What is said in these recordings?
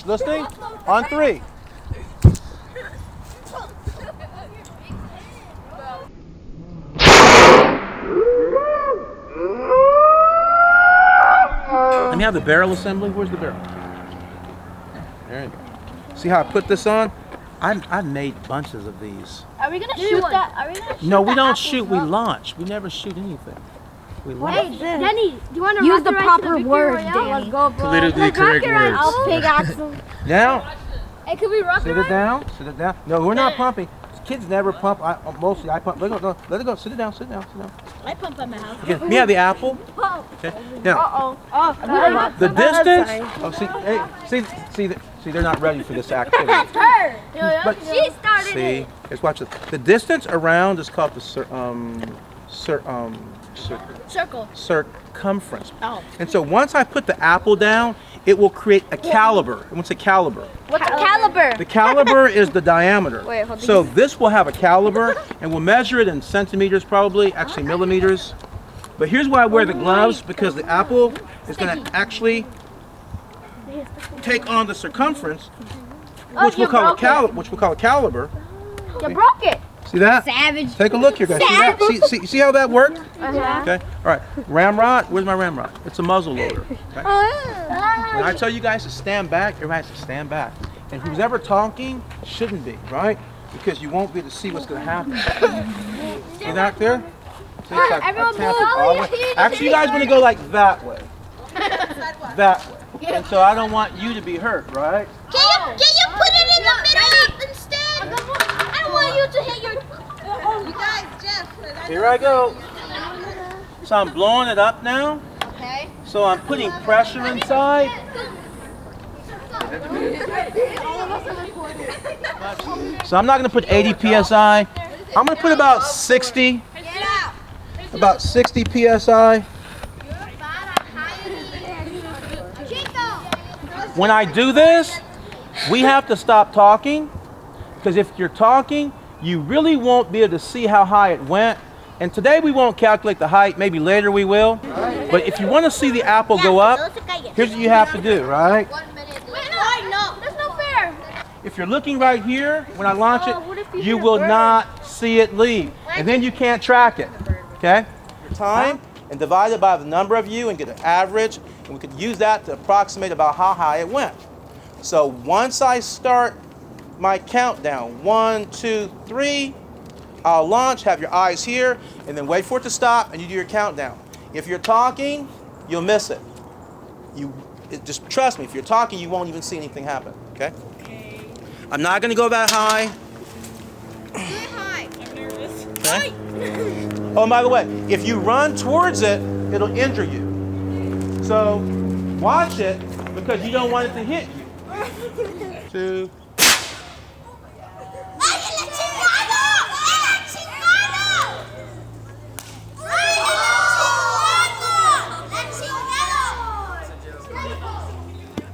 Watch. Listening? On 3. Let me have the barrel assembly. Where's the barrel? There you go. See how I put this on? I've made bunches of these. Are we gonna shoot that? Are we gonna shoot No, we don't shoot. We launch. We never shoot anything. We launch. Hey, Danny, do you want to use the proper word, Danny? Let's go, bro. Politically correct words. I'll pig axle. Now, Hey, can we rock sit it down. Sit it down. No, we're not pumping. Kids never pump. Mostly I pump. Let it go. Let it go. Sit it down. Sit down. Sit down. I pump at my house. Okay. Let me have the apple. Okay. Now, the distance. Oh, see, they're not ready for this activity. But She started see, it. let's watch this. The distance around is called the circumference. Oh. And so once I put the apple down, it will create a caliber. What's a caliber? What's a caliber? The caliber is the diameter. Wait, hold So this will have a caliber, and we'll measure it in centimeters probably, actually millimeters. But here's why I wear the gloves, because the apple is going to actually take on the circumference, which we'll call a caliber. You broke it. See that? Savage. Take a look here, guys. See that? See how that worked? Uh-huh. Okay. All right. Ramrod. Where's my ramrod? It's a muzzle loader. Okay? When I tell you guys to stand back, everybody has to stand back. And who's ever talking shouldn't be, right? Because you won't be able to see what's going to happen. See that there? See, it's like everyone tap it all the way. Actually, you guys want to go like that way. That way. And so I don't want you to be hurt, right? Can you put it in the middle instead? I don't want you to hit your... You guys, Jeff. Here I go. So I'm blowing it up now. Okay. So I'm putting pressure inside. So I'm not going to put 80 psi. I'm going to put about 60. About 60 psi. When I do this, we have to stop talking, because if you're talking, you really won't be able to see how high it went. And today we won't calculate the height, maybe later we will. But if you want to see the apple go up, here's what you have to do, right? No, that's no fair. If you're looking right here, when I launch it, you will not see it leave. And then you can't track it, okay? Time and divide it by the number of you and get an average, and we could use that to approximate about how high it went. So once I start my countdown, 1, 2, 3, I'll launch, have your eyes here, and then wait for it to stop, and you do your countdown. If you're talking, you'll miss it. Just trust me, if you're talking, you won't even see anything happen, okay? I'm not going to go that high. I'm nervous. Okay? Oh, and by the way, if you run towards it, it'll injure you. So watch it, because you don't want it to hit you. 2.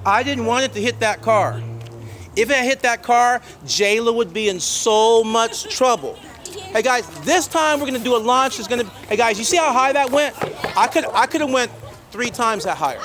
I didn't want it to hit that car. If it hit that car, Jayla would be in so much trouble. Hey guys, this time we're gonna do a launch. Hey guys, you see how high that went? I could have went 3 times that higher.